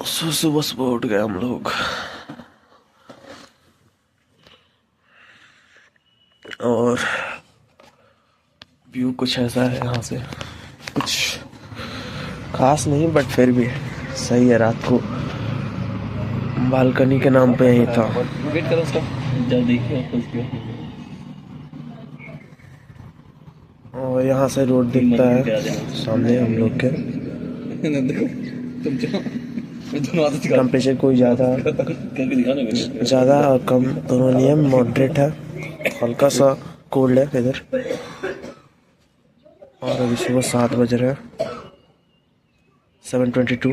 सुबह सुबह उठ गए हम लोग और व्यू कुछ ऐसा है यहाँ से, कुछ खास नहीं बट फिर भी सही है। रात को बालकनी के नाम पे यही था। वेट करो उसका जब देखिए और यहाँ से रोड दिखता है सामने हम लोग के। टेम्परेचर कोई ज़्यादा और कम दोनों नहीं है, मॉडरेट है, हल्का सा कोल्ड है इधर। और अभी सुबह 7 बज रहे हैं, 7:22।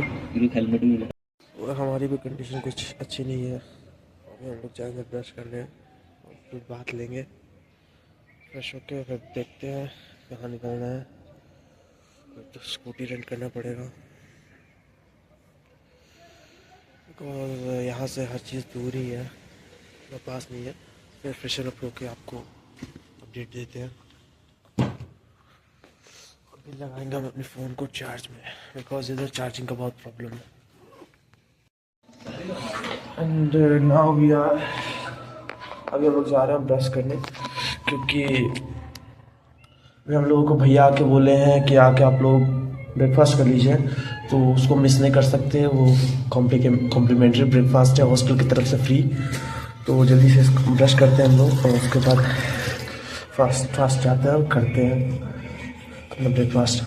और हमारी भी कंडीशन कुछ अच्छी नहीं है। अभी हम लोग जाएंगे ब्रश करने और फिर बात लेंगे, फ्रेश होके फिर देखते हैं कहाँ निकलना है। तो स्कूटी रेंट करना पड़ेगा और यहाँ से हर चीज़ दूर ही है, मेरे पास नहीं है। फिर फ्रेशर अप होके आपको अपडेट देते हैं। अभी लगाएंगे हम अपने फ़ोन को चार्ज में, बिकॉज इधर चार्जिंग का बहुत प्रॉब्लम है। एंड नाउ वी आर, अभी हम लोग जा रहे हैं ब्रश करने, क्योंकि हम लोगों को भैया आके बोले हैं कि आके आप लोग ब्रेकफास्ट कर लीजिए, तो उसको मिस नहीं कर सकते। वो कॉम्प्लीमेंट्री ब्रेकफास्ट है हॉस्टल की तरफ से फ्री। तो जल्दी से ब्रश करते हैं हम लोग और उसके बाद फास्ट जाते हैं और करते हैं अपना ब्रेकफास्ट।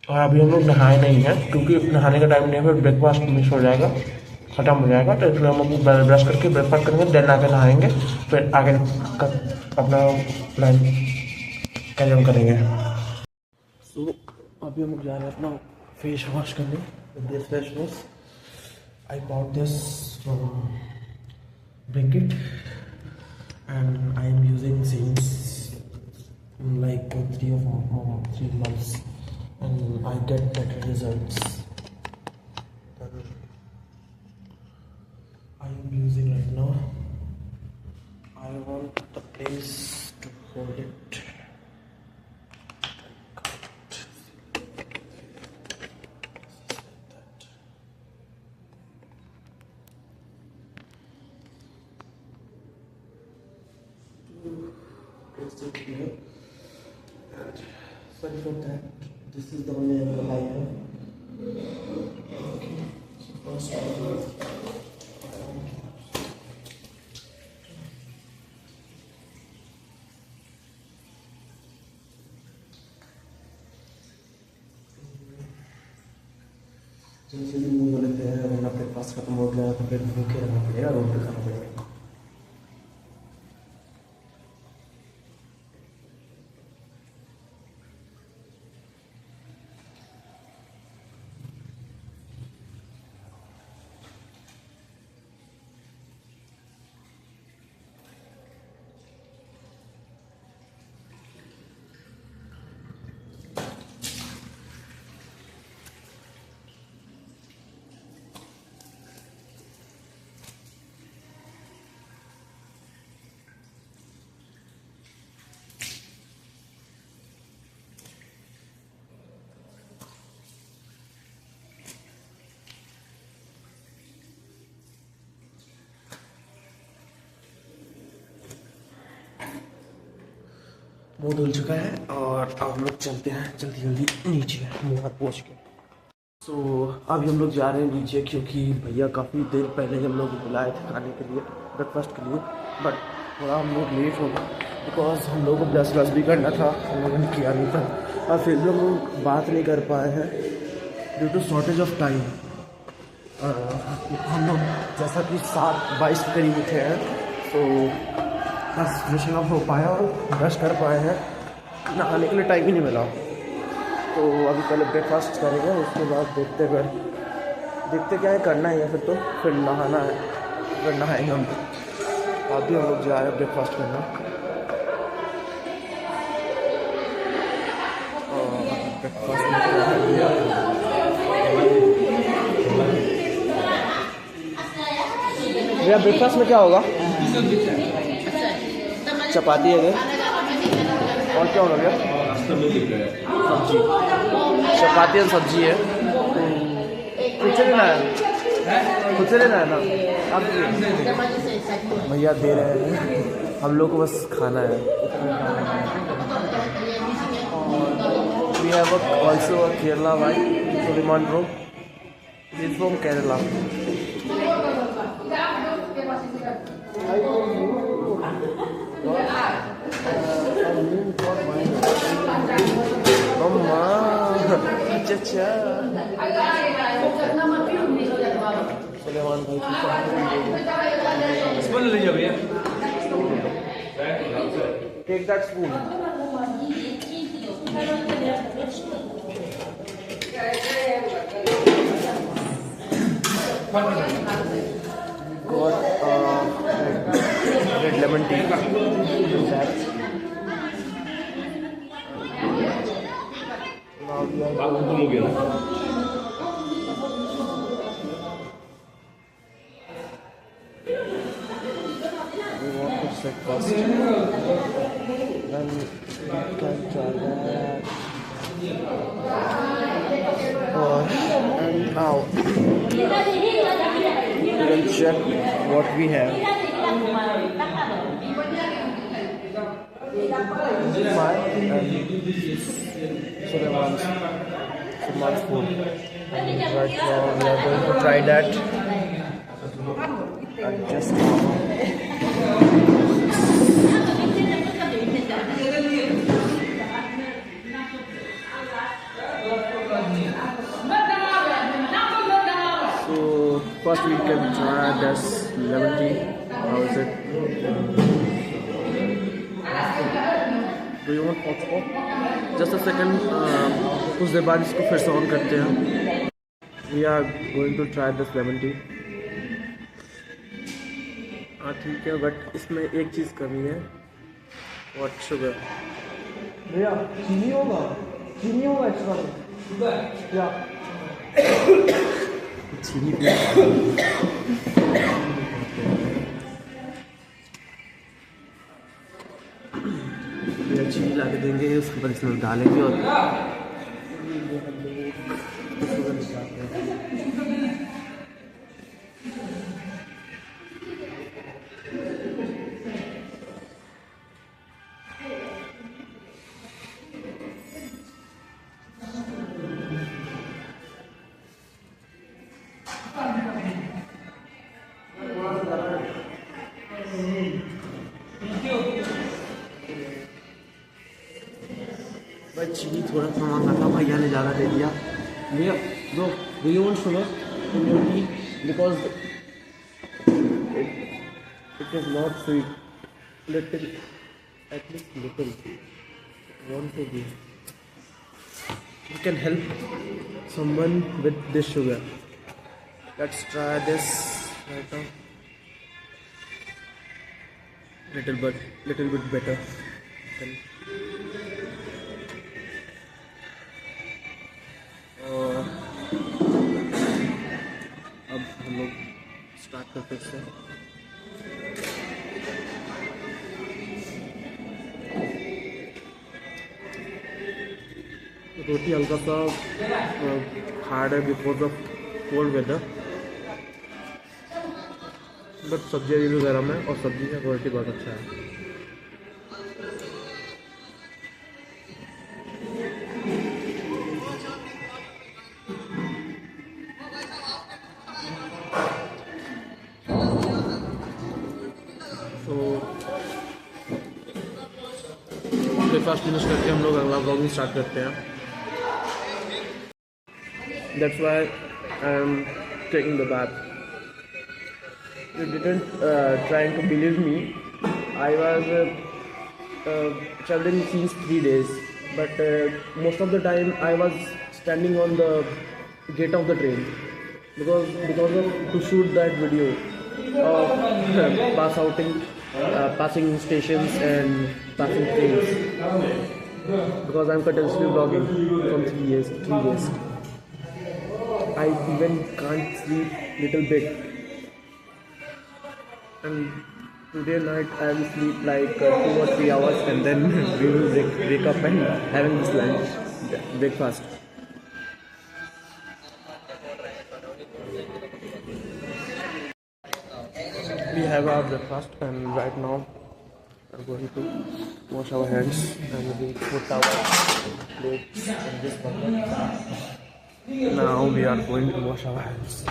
और अभी हम लोग नहाए नहीं हैं, क्योंकि नहाने का टाइम नहीं है, फिर ब्रेकफास्ट मिस हो जाएगा, ख़त्म हो जाएगा। तो इसलिए हम लोग ब्रश करके ब्रेकफास्ट करेंगे, देन आके नहाएंगे, फिर आगे अपना प्लान कैरी ऑन करेंगे। सो अभी हम लोग जा रहे हैं अपना फेस वॉश करने। This face wash I bought this from Blinkit and I am using since like 3 months and I get better results than I am using right now. I want the place to hold it. Crystal clear. And sorry for that. This is the only angle I have. Okay, so first I will जैसे भी मुँह धो लेते हैं, वरना breakfast खत्म हो गया तो फिर भूखे रहना पड़ेगा, रोड पे खाना पड़ेगा। मुँह धुल चुका है और अब हम लोग चलते हैं जल्दी जल्दी नीचे मुँह हाथ पोंछ के। सो अभी हम लोग जा रहे हैं नीचे, क्योंकि भैया काफ़ी देर पहले हम लोग बुलाए थे खाने के लिए, ब्रेकफास्ट के लिए, बट थोड़ा हम लोग लेट हो गए बिकॉज हम लोग को ब्रश भी करना था, हम लोगों ने किया नहीं था और फिर भी हम लोग बात नहीं कर पाए हैं due to shortage of time. हम लोग जैसा कि 7:22 के करीब उठे हैं, तो बस फ्रेशिंग अप हो पाया और ब्रश कर पाए हैं, नहाने के लिए टाइम ही नहीं मिला। तो अभी पहले ब्रेकफास्ट करेंगे, उसके बाद देखते क्या है, करना ही है फिर नहाना है, फिर नहाएंगे हम। अभी हम लोग जा रहे हैं ब्रेकफास्ट करना। ब्रेकफास्ट भैया ब्रेकफास्ट में क्या होगा? चपाती है इधर, और क्या हो गया? सब्जी, चपाती और सब्जी है। कुछ लेना है, कुछ लेना है ना आप? भैया दे रहे हैं, हम लोग को बस खाना है। और we have also a Kerala wife, Suleman bro, he is from Kerala. अच्छा सुलेमान भाई take that spoon. Got red lemon tea. Now we are going we want to check first. Then we can try that. And now we can check what we have. Sulaiman's food. Right now we are going to try that. And just so first we can try this lemon tea. How is it? Do you want hotspot? Just a second. कुछ देर बाद इसको फिर से on करते हैं. We are going to try this lemon tea. हाँ ठीक है, बट इसमें एक चीज़ कमी है. What sugar? भैया चीनी होगा? चीनी होगा एक्स्ट्रा? क्या? चीनी चीनी ला के देंगे, उसके बाद इसमें डालेंगे और भाई चीनी थोड़ा सा मांगा था, भैया ने ज़्यादा दे दिया. भैया do you want sugar in your tea because it is not sweet, little at least little want to be you can help someone with this sugar. Let's try this right now. little bit better than अब हम लोग start करते हैं. रोटी हल्का सा hard है because of cold weather, but सब्जी भी गर्म है और सब्जी का क्वालिटी बहुत अच्छा है. तो ब्रेकफास्ट फिनिश करके हम लोग अगला ब्लॉगिंग स्टार्ट करते हैं. That's why I am taking the bath. You didn't trying to believe me. I was traveling since 3 days, but most of the time I was standing on the gate of the train because of to shoot that video of passing stations and passing trains, because I'm continuously vlogging from 3 days. I even can't sleep little bit. And Today night I will sleep like 2 or 3 hours, and then we will wake up and having this lunch, breakfast. We have our breakfast, and right now we're going to wash our hands and we put our plates in this bucket. Now we are going to wash our hands.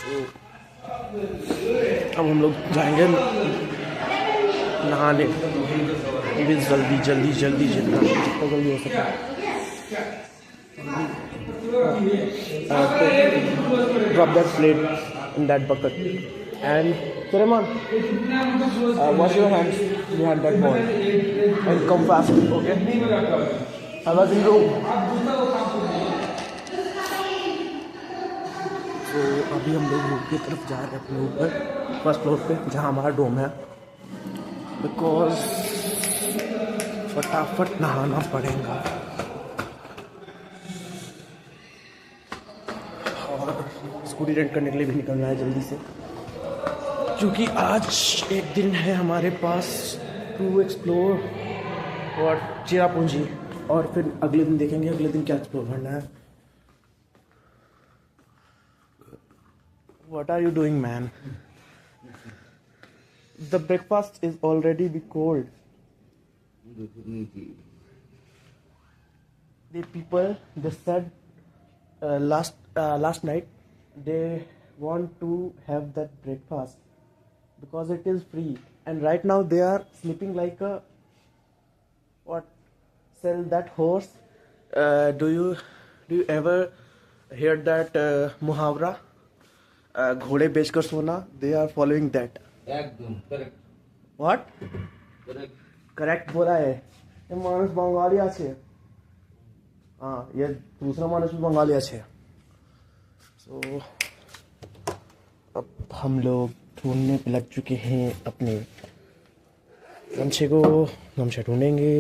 So, अब हम लोग जाएंगे नहाने, भी जल्दी जल्दी जल्दी जितना जल्दी हो सके. Drop that plate in that bucket and Suleiman, wash your hands behind that wall and come fast, okay? I was in room. तो अभी हम लोग रूम की तरफ जा रहे हैं, अपने ऊपर फर्स्ट फ्लोर पे जहाँ हमारा डोम है, बिकॉज फटाफट नहाना पड़ेगा और स्कूटी रेंट करने के लिए भी निकलना है जल्दी से, क्योंकि आज एक दिन है हमारे पास टू एक्सप्लोर और चिरापुंजी, और फिर अगले दिन देखेंगे अगले दिन क्या एक्सप्लोर करना है. What are you doing, man? The breakfast is already be cold. The people, they said last night they want to have that breakfast because it is free, and right now they are sleeping like a what? Sell that horse. Do you ever hear that muhavra? घोड़े बेचकर सोना. They are following that. एकदम correct. What? Correct बोला है. ये मानुष बंगाली আছে. हाँ, ये दूसरा मानुष भी बंगाली আছে. So अब हम लोग ढूंढने पे लग चुके हैं अपने गमछे को. गमछा ढूंढेंगे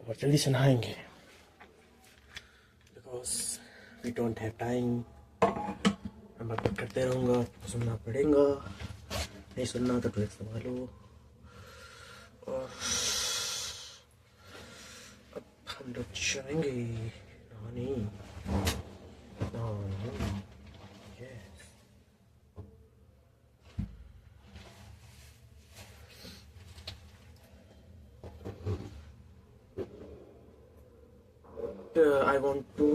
और जल्दी से नहाएंगे, because we don't have time. मैं बात करते रहूँगा, सुनना पड़ेगा, नहीं सुनना तो ट्रैक संभालो. और अब हम लोग जाएंगे नहाने. Yes. I want to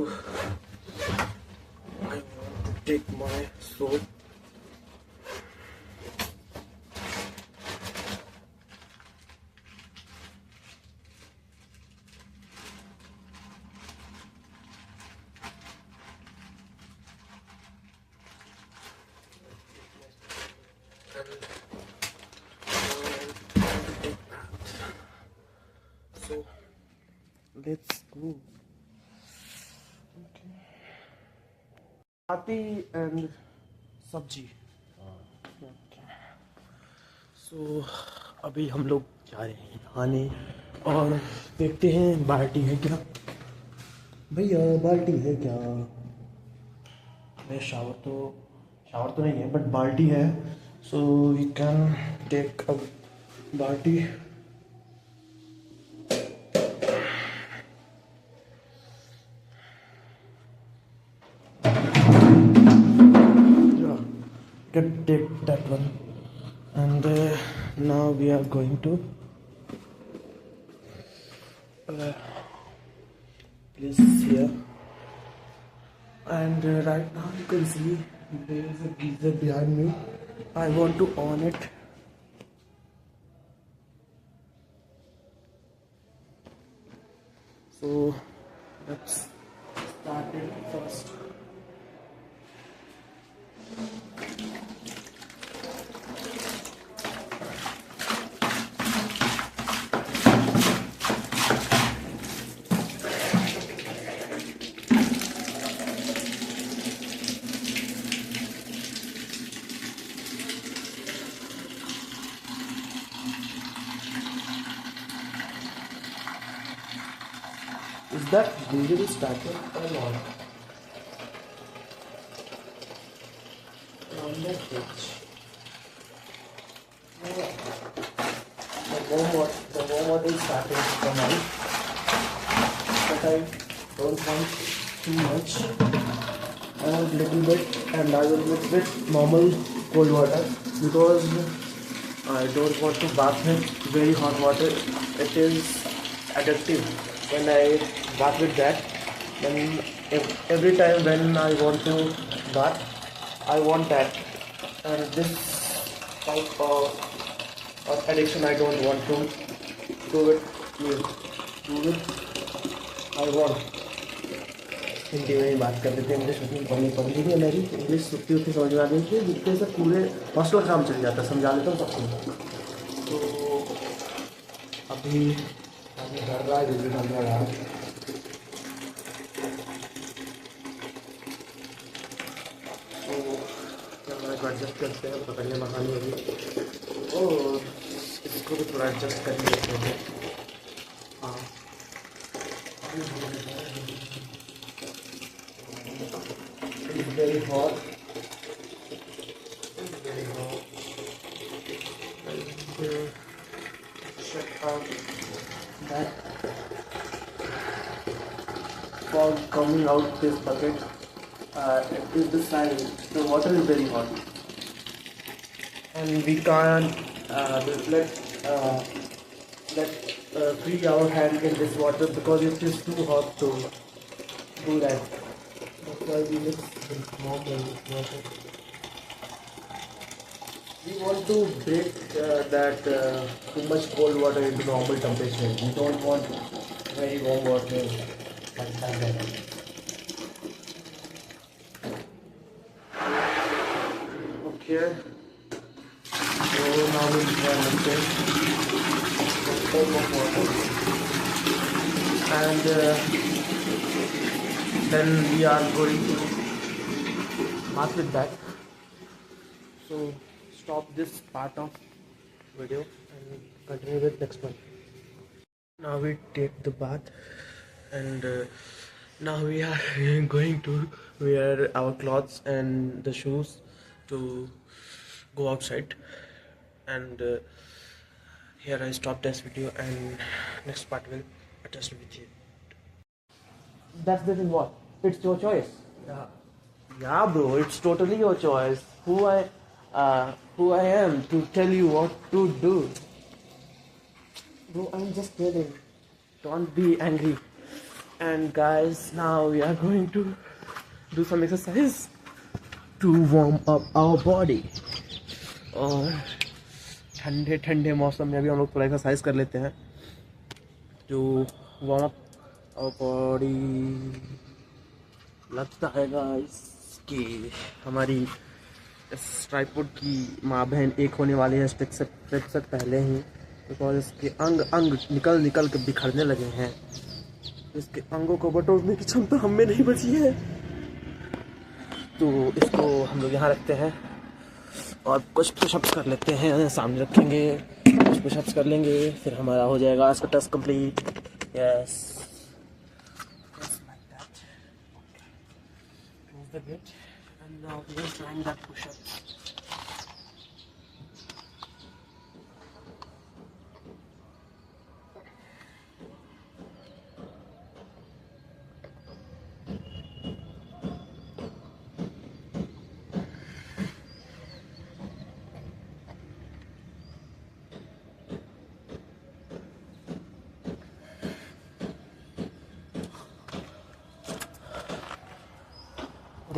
take my soap. So let's go. Chapati and सब्जी. So अभी हम लोग जा रहे हैं नहाने और देखते हैं बाल्टी है क्या. भैया बाल्टी है क्या? मैं शावर तो नहीं है, बट बाल्टी है. So we can take a balti. Take that one, and now we are going to place here, and right now you can see there is a geyser behind me. I want to on it. So let's start it first. Is that video started or not? On that page. The warm water is starting to come out, but I don't want too much. I want little bit, and I will mix with normal cold water because I don't want to bath with very hot water. It is addictive when I bath with that. Then every time when I want to bath, I want that, and this type of addiction I don't want to do it. I want. Hindi में ही बात कर लेते हैं, English में पढ़नी पड़ती है। मेरी इंग्लिश उतनी उतनी समझ में आ रही थी जितने से पूरे हॉस्टल काम चल जाता है, समझा लेता हूँ सबको। तो अभी घर रहा है, जल्दी समझा रहा है। तो एडजस्ट करते हैं, पकड़िए मखानी अभी, और इसको भी थोड़ा एडजस्ट कर लेते हैं। हाँ, it's very hot. And check out that fog coming out this bucket. It is the sign the water is very hot, and we can't free our hand in this water because it is too hot to do that. That's why we mix with normal water. We want to break that too much cold water into normal temperature. We don't want very warm water like that. Okay. So now we'll try mixing some of water, and then we are going to bath with that. So stop this part of video and continue with next one. Now we take the bath, and now we are going to wear our clothes and the shoes to go outside. And here I stop this video, and next part will attach with you. That's the thing. What? It's your choice. Yeah, bro. It's totally your choice. Who I am to tell you what to do. Bro, I'm just kidding. Don't be angry. And guys, now we are going to do some exercise to warm up our body. और ठंडे ठंडे मौसम में भी हम लोग थोड़ा exercise कर लेते हैं जो वार्म अप आवर बॉडी। लगता है गाइस कि हमारी इस ट्राइपॉड की माँ बहन एक होने वाली है स्टिक से पहले ही, बिकॉज इसके अंग निकल के बिखरने लगे हैं। इसके अंगों को बटोरने की क्षमता हम में नहीं बची है, तो इसको हम लोग यहाँ रखते हैं और कुछ पुशअप्स कर लेते हैं। सामने रखेंगे, कुछ पुशअप्स कर लेंगे, फिर हमारा हो जाएगा आज का task complete. Yes, close the gate, and now we are trying that push-up.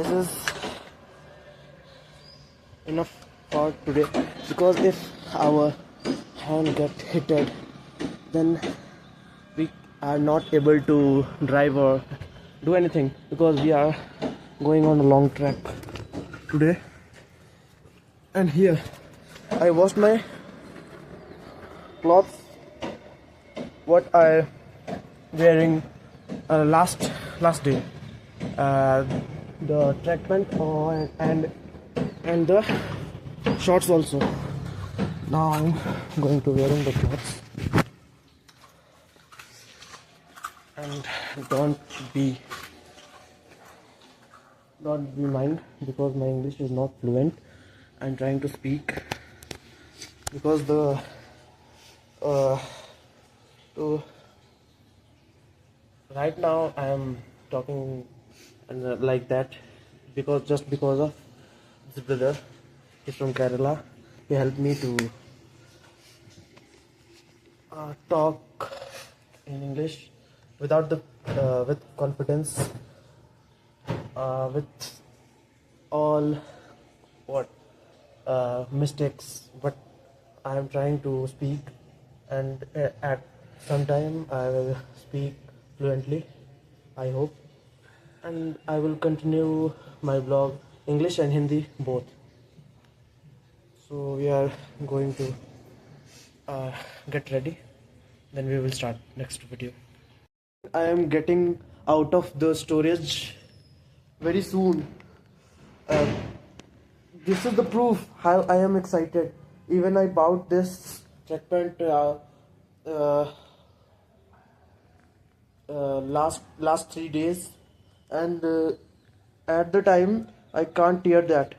This is enough for today, because if our hand get hit, then we are not able to drive or do anything, because we are going on a long trek today. And here I washed my clothes what I wearing last day, the track pant and the shorts also. Now I'm going to wearing the clothes, and don't be mind because my English is not fluent. I'm trying to speak because the to right now I am talking and like that because of this brother. He's from Kerala. He helped me to talk in English without the with confidence, with all what mistakes, but I am trying to speak, and at some time I will speak fluently, I hope, and I will continue my blog English and Hindi both. So we are going to get ready, then we will start next video. I am getting out of the storage very soon. This is the proof how I am excited. Even I bought this track pant last 3 days, and at the time I can't tear that.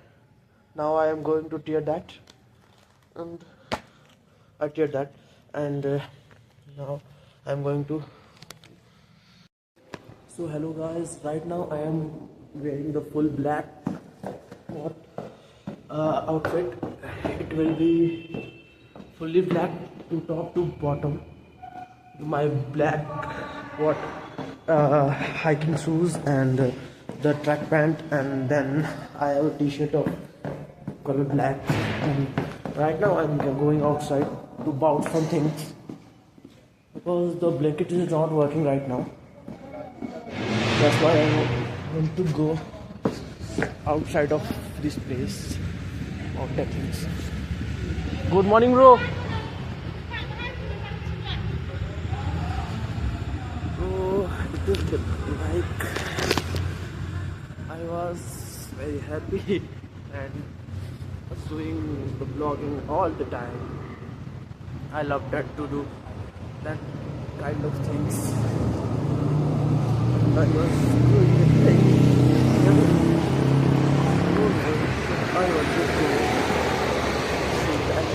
Now I am going to tear that, and I teared that, and now I am going to. So hello guys, right now I am wearing the full black outfit. It will be fully black to top to bottom. My black hiking shoes and the track pant, and then I have a t-shirt of color black. And right now I'm going outside to buy some things because the blanket is not working right now. That's why I want to go outside of this place of Texas. Good morning, bro. So it is like I was very happy and was doing the vlogging all the time. I love that to do that kind of things. I was doing it like I was just doing that.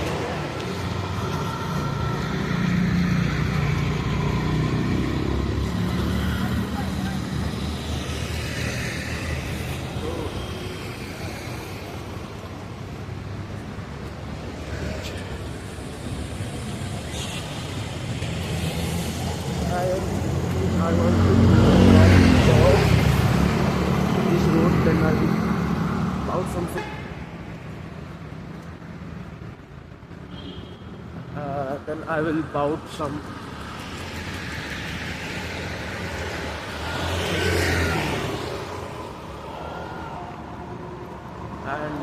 I want to go this road, then I will out something. Then I will bout some. And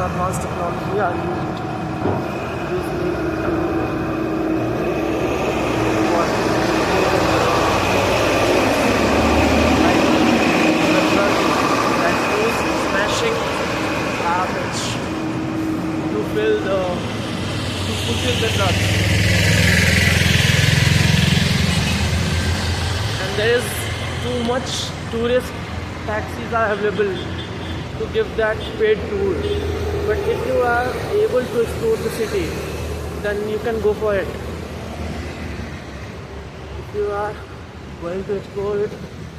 advanced technology are used smashing garbage to fulfill the nuts. And there is too much tourist taxis are available to give that paid tour. But if you are able to explore the city, then you can go for it. If you are going to explore it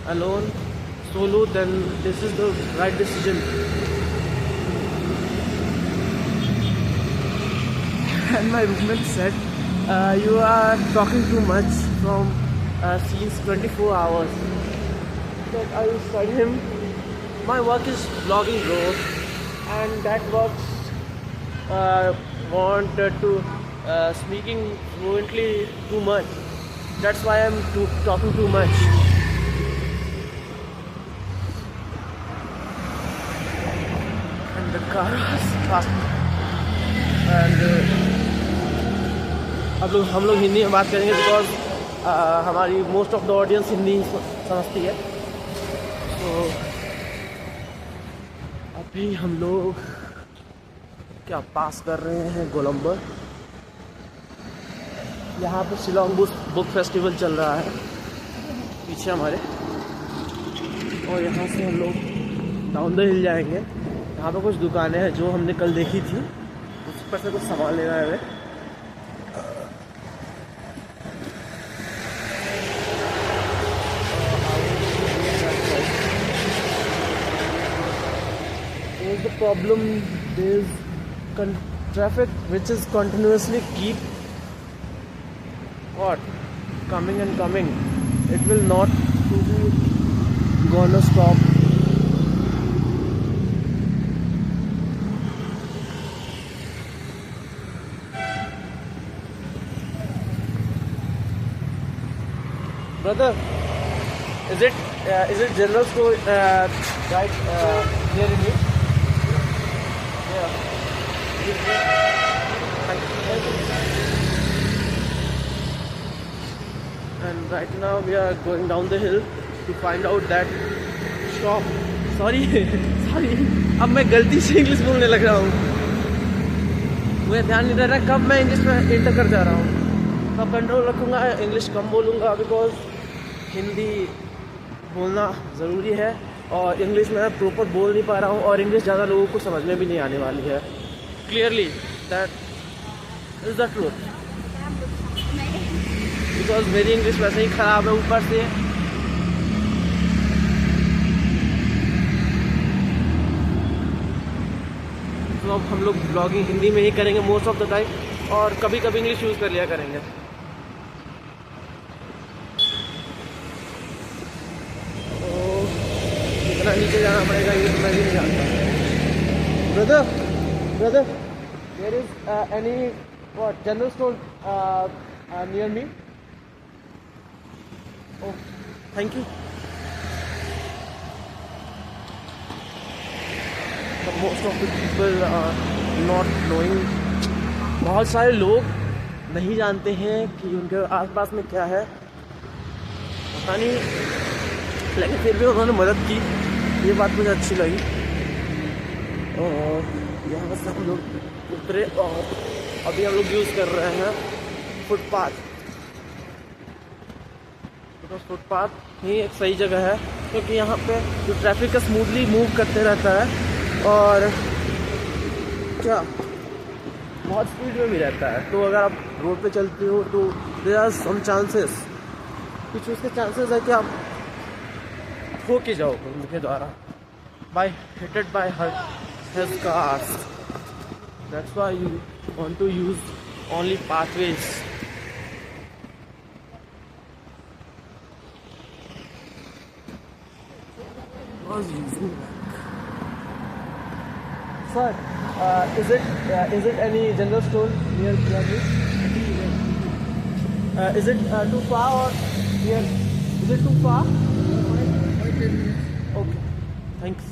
alone, solo, then this is the right decision. And my roommate said, you are talking too much from since 24 hours. But I will study him. My work is vlogging, bro, and that works wanted to speaking fluently too much. That's why I'm talking too much. And the car was fast. And अब हम लोग हिंदी में बात करेंगे because हमारी most of the audience Hindi समझती है। तो अभी हम लोग क्या पास कर रहे हैं गोलंबर। यहाँ पे शिलोंग बुक फेस्टिवल चल रहा है पीछे हमारे, और यहाँ से हम लोग डाउन द हिल जाएंगे। यहाँ पे कुछ दुकानें हैं जो हमने कल देखी थी, उस पर से कुछ सामान लेना है हमें। The problem is traffic which is continuously keep coming and coming. It will not gonna stop. Brother, is it general store right near you? And right now we are going down the hill to find out that shop. Sorry, अब मैं गलती से English बोलने लग रहा हूँ, मुझे ध्यान नहीं रह रहा कब मैं इंग्लिश में एंटर कर जा रहा हूँ। अब कंट्रोल रखूँगा, इंग्लिश कम बोलूँगा बिकॉज हिंदी बोलना ज़रूरी है और इंग्लिश में प्रॉपर बोल नहीं पा रहा हूँ, और इंग्लिश ज़्यादा लोगों को समझ में भी नहीं आने वाली है। Clearly that is the truth, because मेरी इंग्लिश वैसे ही ख़राब है ऊपर से। तो अब हम लोग ब्लॉगिंग हिंदी में ही करेंगे मोस्ट ऑफ द टाइम, और कभी कभी इंग्लिश यूज़ कर लिया करेंगे। तो कितना नीचे जाना पड़ेगा ये तो मैं भी नहीं जानता। Brother there is any what general store near me? Oh thank you. Most of the people are not knowing, बहुत सारे लोग नहीं जानते हैं कि उनके आसपास में क्या है, पता नहीं, लेकिन फिर भी उन्होंने मदद की, ये बात मुझे अच्छी लगी। और यहाँ से हम लोग उतरे और अभी हम लोग यूज़ कर रहे हैं फुटपाथ, बिकॉज फुटपाथ ही एक सही जगह है, क्योंकि यहाँ पे जो ट्रैफिक का स्मूथली मूव करते रहता है और क्या बहुत स्पीड में भी रहता है। तो अगर आप रोड पे चलते हो तो देयर आर सम चांसेस, कुछ उसके चांसेस है कि आप खो के जाओ उनके द्वारा, by hitted by his cars. That's why you want to use only pathways. Was using that. Sir, is it any general store near me? Is it too far or near? Is it too far? 5-10 minutes. Okay, thanks.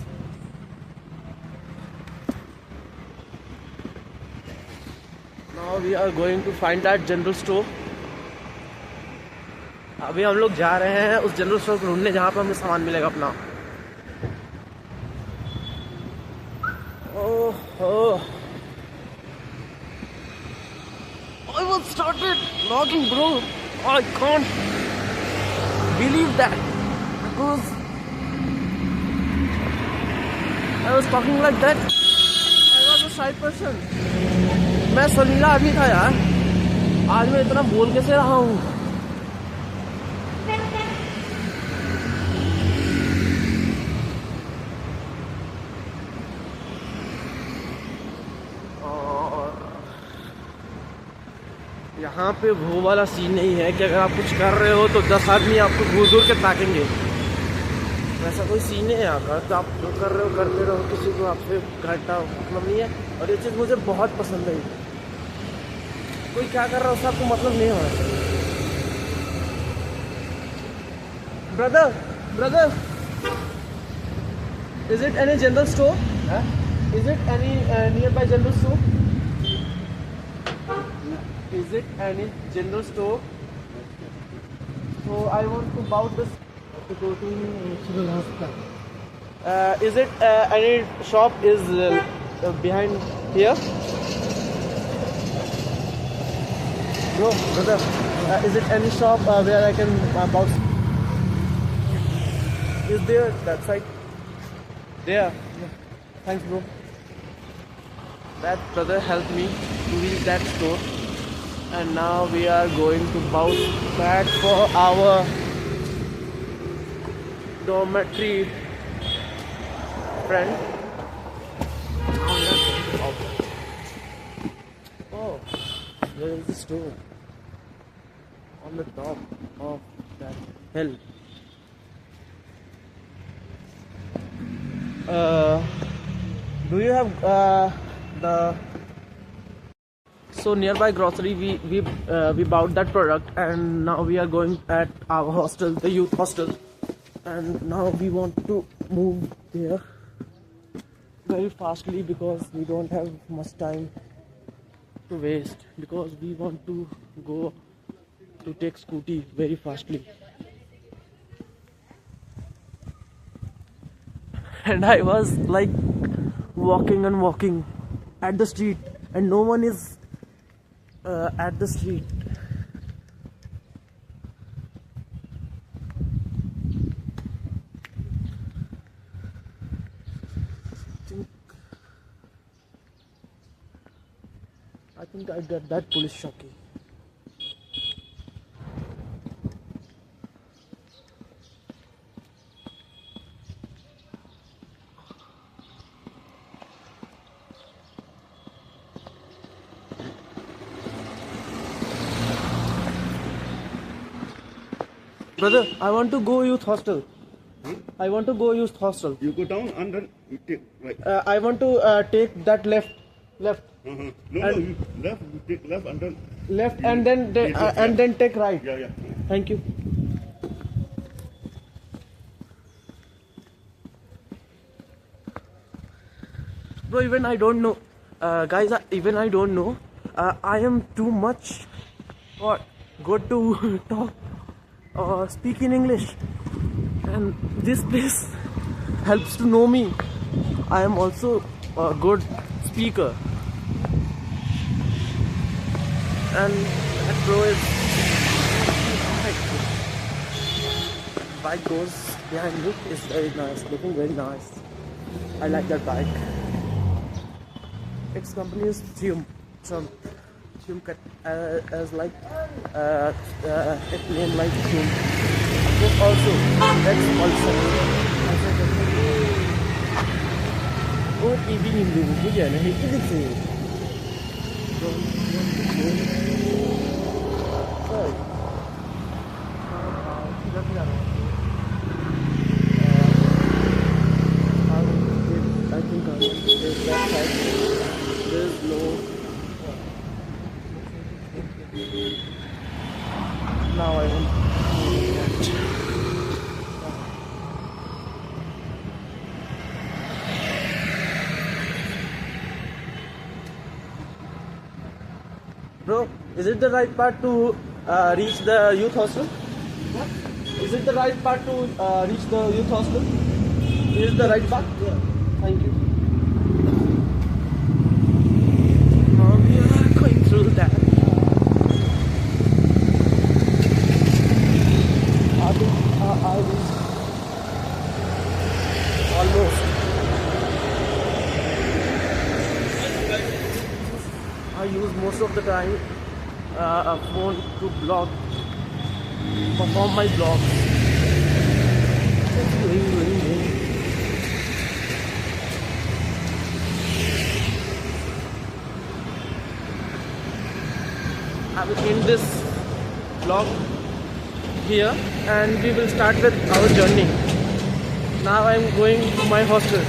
Now we are going to find that general store. अभी हम लोग जा रहे हैं उस general store को ढूंढने जहाँ पे हमें सामान मिलेगा अपना। Oh, I was started vlogging, bro. I can't believe that because I was talking like that. I was a shy person. मैं शर्मीला आदमी था यार, आज मैं इतना बोल कैसे रहा हूँ। यहाँ पे वो वाला सीन नहीं है कि अगर आप कुछ कर रहे हो तो 10 आदमी आपको दूर दूर के ताकेंगे, वैसा कोई सीन नहीं है यहाँ का। तो आप जो कर रहे हो करते रहो, किसी को आपसे घाटा मतलब नहीं है। और ये चीज़ मुझे बहुत पसंद है, कोई क्या कर रहा है उससे आपको मतलब नहीं होना चाहिए। Brother is it any general store? Is it any near by general store? Is it any general store? So I want to bout this to go to civil hospital. Is it any shop is behind here? Bro, brother, is it any shop where I can bounce? Is there that side? There. Yeah. Thanks, bro. That brother helped me to reach that store, and now we are going to bounce back for our dormitory friend. Oh, there is a store on the top of that hill. Do you have the so nearby grocery? We bought that product, and now we are going at our hostel, the youth hostel, and now we want to move there very fastly because we don't have much time to waste, because we want to go to take scooty very fastly. And I was like walking and walking at the street, and no one is at the street. I think I got that police shocky. Brother, I want to go youth hostel. I want to go youth hostel. You go down and then you take right. I want to take that left. No, And- you left. You take left and then. Left and then take left, yeah. and then take right. Yeah. Thank you. Bro, even I don't know. Guys, even I don't know. I am too much what good to talk or speak in English. And this place helps to know me. I am also a good speaker. And that bro is bike goes behind me. It's very nice, looking very nice. I like that bike. Its company is Thium as like it name like Thium. This also that's also. Oh, EV Hindu, bukan? Itu sih. Sorry. I think there's that side. There's no. Now I want to that. Bro, is it the right part to reach the youth hostel? What? Is it the right part to reach the youth hostel? Is it the right part? Yeah. Thank you. Now we are going through that. I think I reached almost. I use most of the time a phone to perform my vlog. I will end this vlog here and we will start with our journey. Now I am going to my hostel.